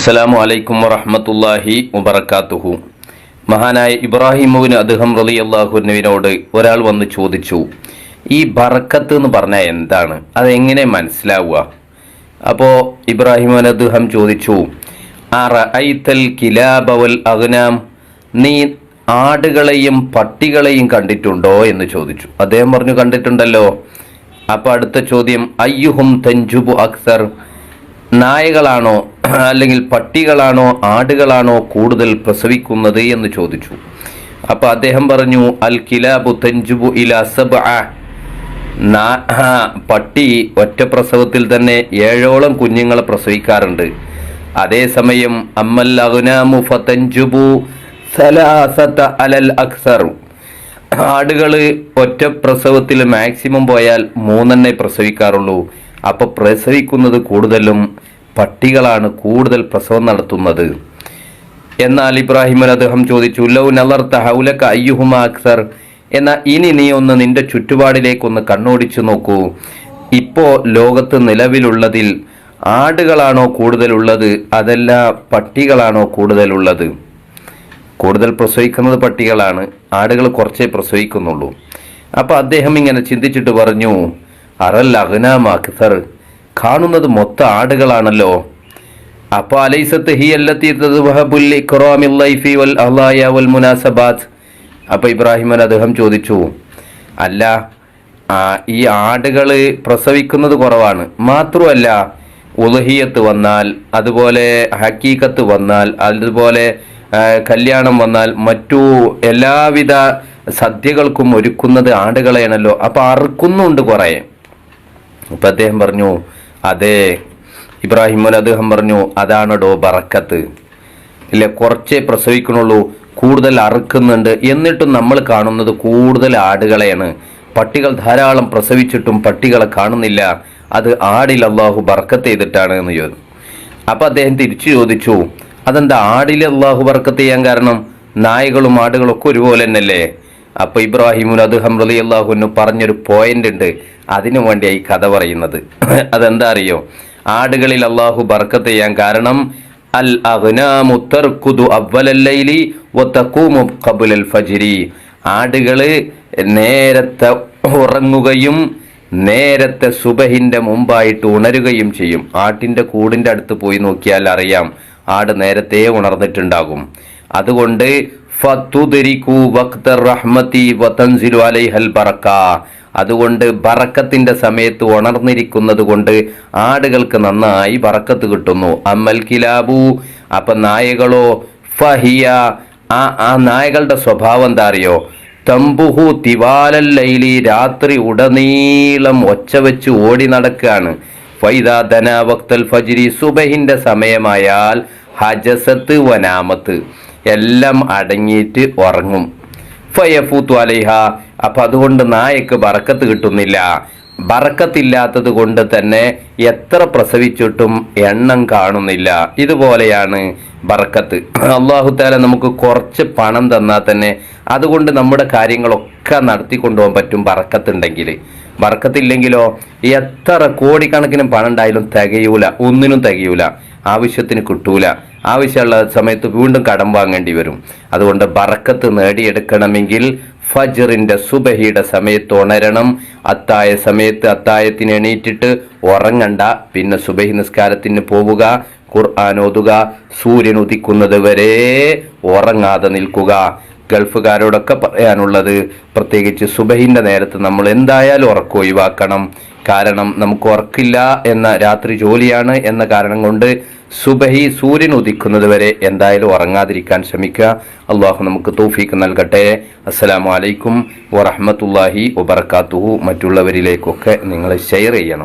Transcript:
അസ്സലാമു അലൈക്കും വറഹ്മത്തുള്ളാഹി വബറകാതുഹു. മഹാനായ ഇബ്രാഹിമുവിന് അദ്ദേഹം റളിയല്ലാഹുവിനോട് ഒരാൾ വന്ന് ചോദിച്ചു, ഈ ബറക്കത്ത് എന്ന് പറഞ്ഞാൽ എന്താണ്, അതെങ്ങനെ മനസ്സിലാവുക? അപ്പോൾ ഇബ്രാഹിമുവിന് അദ്ദേഹം ചോദിച്ചു, അറഅയ്തൽ കിലാബ വൽ അഗ്നാം, നീ ആടുകളെയും പട്ടികളെയും കണ്ടിട്ടുണ്ടോ എന്ന് ചോദിച്ചു. അദ്ദേഹം പറഞ്ഞു, കണ്ടിട്ടുണ്ടല്ലോ. അപ്പോൾ അടുത്ത ചോദ്യം, അയ്യുഹും തൻജുബു അക്സർ, നായകളാണോ അല്ലെങ്കിൽ പട്ടികളാണോ ആടുകളാണോ കൂടുതൽ പ്രസവിക്കുന്നത് എന്ന് ചോദിച്ചു. അപ്പോൾ അദ്ദേഹം പറഞ്ഞു, അൽ കിലാബു തൻജുബു ഇലാ സബ്അ, പട്ടി ഒറ്റ പ്രസവത്തിൽ തന്നെ 7ഓളം കുഞ്ഞുങ്ങളെ പ്രസവിക്കാറുണ്ട്. അതേസമയം അമ്മൽ അഗ്നാമു ഫതൻജുബു സലാസത അലൽ അക്സർ, ആടുകൾ ഒറ്റ പ്രസവത്തിൽ മാക്സിമം പോയാൽ 3 പ്രസവിക്കാറുള്ളൂ. അപ്പോൾ പ്രസവിക്കുന്നത് കൂടുതലും പട്ടികളാണ് കൂടുതൽ പ്രസവം നടത്തുന്നത്. എന്നാൽ ഇബ്രാഹിം അദ്ദേഹം ചോദിച്ചു, ലൗ നളർത ഹൗലക അയ്യുഹുമാ അക്സർ, എന്നാൽ ഇനി നീ ഒന്ന് നിന്റെ ചുറ്റുപാടിലേക്കൊന്ന് കണ്ണോടിച്ചു നോക്കൂ. ഇപ്പോൾ ലോകത്ത് നിലവിലുള്ളതിൽ ആടുകളാണോ കൂടുതലുള്ളത് അതല്ല പട്ടികളാണോ കൂടുതലുള്ളത്? കൂടുതൽ പ്രസവിക്കുന്നത് പട്ടികളാണ്, ആടുകൾ കുറച്ചേ പ്രസവിക്കുന്നുള്ളൂ. അപ്പോൾ അദ്ദേഹം ഇങ്ങനെ ചിന്തിച്ചിട്ട് പറഞ്ഞു, അറൽ അഗ്നാം അക്സർ, കാണുന്നത് മൊത്തം ആടുകളാണല്ലോ. അപ്പോൾ അലൈസത്ത് ഹി അല്ലത്തി തദ്വഹബുൽ ഇക്റാമിൽ ലൈഫി വൽ അളായ വൽ മുനാസബാത്ത്. അപ്പോൾ ഇബ്രാഹിം അദ്ദേഹം ചോദിച്ചു, അല്ല, ഈ ആടുകൾ പ്രസവിക്കുന്നത് കുറവാണ്, മാത്രമല്ല ഉളുഹിയത്ത് വന്നാൽ, അതുപോലെ ഹക്കീക്കത്ത് വന്നാൽ, അതുപോലെ കല്യാണം വന്നാൽ, മറ്റു എല്ലാവിധ സദ്യകൾക്കും ഒരുക്കുന്നത് ആടുകളെയാണല്ലോ, അപ്പോൾ അറുക്കുന്നുണ്ട് കുറേ. അപ്പം അദ്ദേഹം പറഞ്ഞു, അതെ. ഇബ്രാഹിം അദ്ദേഹം പറഞ്ഞു, അതാണോ ബറക്കത്ത്? ഇല്ല, കുറച്ചേ പ്രസവിക്കണുള്ളൂ, കൂടുതൽ അറുക്കുന്നുണ്ട്, എന്നിട്ടും നമ്മൾ കാണുന്നത് കൂടുതൽ ആടുകളെയാണ്. പട്ടികൾ ധാരാളം പ്രസവിച്ചിട്ടും പട്ടികളെ കാണുന്നില്ല, അത് ആടിൽ അള്ളാഹു ബറക്കത്ത് ചെയ്തിട്ടാണ് എന്ന് ചോദിച്ചു. അപ്പം അദ്ദേഹം തിരിച്ചു ചോദിച്ചു, അതെന്താ ആടിൽ അള്ളാഹു ബറക്കത്ത് ചെയ്യാൻ കാരണം? നായകളും ആടുകളും ഒക്കെ ഒരുപോലെ തന്നെയല്ലേ? അപ്പോൾ ഇബ്രാഹിം അദ്ദേഹം റളിയല്ലാഹു പറഞ്ഞൊരു പോയിന്റ് ഉണ്ട്, അതിനു വേണ്ടിയാണ് ഈ കഥ പറയുന്നത്. അതെന്താ അറിയോ? ആടുകളിൽ അള്ളാഹു ബർക്കത്ത് ചെയ്യാൻ കാരണം, അൽ അഗ്നാമു തർകുദു അവ്വലൽ ലൈലി വതഖൂമു ഖബ്ലൽ ഫജ്രി, ആടുകൾ നേരത്തെ ഉറങ്ങുകയും നേരത്തെ സുബഹിന്റെ മുമ്പായിട്ട് ഉണരുകയും ചെയ്യും. ആട്ടിന്റെ കൂടിന്റെ അടുത്ത് പോയി നോക്കിയാൽ അറിയാം, ആട് നേരത്തെ ഉണർന്നിട്ടുണ്ടാകും. അതുകൊണ്ട് ഫതുദ്രികു വഖ്ത റഹ്മതി വതൻസിലു അലൈഹൽ ബറക, അതുകൊണ്ട് ബറക്കത്തിന്റെ സമയത്ത് ഉണർന്നിരിക്കുന്നത് കൊണ്ട് ആടുകൾക്ക് നന്നായി ബറക്കത്ത് കിട്ടുന്നു. അമ്മൽ കിലാബു, അപ്പൊ നായകളോ, ഫഹിയ, ആ നായകളുടെ സ്വഭാവം എന്താ അറിയോ? തംബുഹു തിവാലൽ ലൈലി, രാത്രി ഉടനീളം ഒച്ച വെച്ച് ഓടി നടക്കുകയാണ്. ഫൈദാ ദന വഖ്തൽ ഫജ്രി, സുബഹിന്റെ സമയമായാൽ ഹജസത്ത് വനാമത്ത് എല്ലാം അടങ്ങിയിട്ട് ഉറങ്ങും. ഫയഫൂത്തു അലൈഹ, അപ്പം അതുകൊണ്ട് നായക്ക് ബറക്കത്ത് കിട്ടുന്നില്ല. ബറക്കത്തില്ലാത്തത് കൊണ്ട് തന്നെ എത്ര പ്രസവിച്ചിട്ടും എണ്ണം കാണുന്നില്ല. ഇതുപോലെയാണ് ബറക്കത്ത്. അല്ലാഹു തആല നമുക്ക് കുറച്ച് പണം തന്നാൽ തന്നെ അതുകൊണ്ട് നമ്മുടെ കാര്യങ്ങളൊക്കെ നടത്തിക്കൊണ്ടുപോകാൻ പറ്റും, ബറക്കത്തുണ്ടെങ്കിൽ. ബറക്കത്തില്ലെങ്കിലോ എത്ര കോടിക്കണക്കിന് പണം ഉണ്ടായാലും തികയൂല, ഒന്നിനും തികയൂല, ആവശ്യത്തിന് കിട്ടൂല. ആവശ്യമുള്ള സമയത്ത് വീണ്ടും കടം വാങ്ങേണ്ടി വരും. അതുകൊണ്ട് ബറക്കത്ത് നേടിയെടുക്കണമെങ്കിൽ ഫജ്റിന്റെ സുബഹിയുടെ സമയത്ത് ഉണരണം. അത്തായ സമയത്ത് അത്തായത്തിന് എണീറ്റിട്ട് ഉറങ്ങണ്ട, പിന്നെ സുബഹി നിസ്കാരത്തിന് പോവുക, ഖുർആൻ ഓതുക, സൂര്യൻ ഉദിക്കുന്നത് വരെ ഉറങ്ങാതെ നിൽക്കുക. ഗൾഫുകാരോടൊക്കെ പറയാനുള്ളത്, പ്രത്യേകിച്ച് സുബഹിന്റെ നേരത്ത് നമ്മൾ എന്തായാലും ഉറക്കം ഒഴിവാക്കണം. കാരണം നമുക്ക് ഉറക്കില്ല എന്ന, രാത്രി ജോലിയാണ് എന്ന കാരണം കൊണ്ട് സുബഹി സൂര്യൻ ഉദിക്കുന്നത് വരെ എന്തായാലും ഉറങ്ങാതിരിക്കാൻ ശ്രമിക്കുക. അള്ളാഹു നമുക്ക് തൗഫീഖ് നൽകട്ടെ. അസ്സലാമു അലൈക്കും വറഹ്മത്തുള്ളാഹി വബറകാതുഹു. മറ്റുള്ളവരിലേക്കൊക്കെ നിങ്ങൾ ഷെയർ ചെയ്യണം.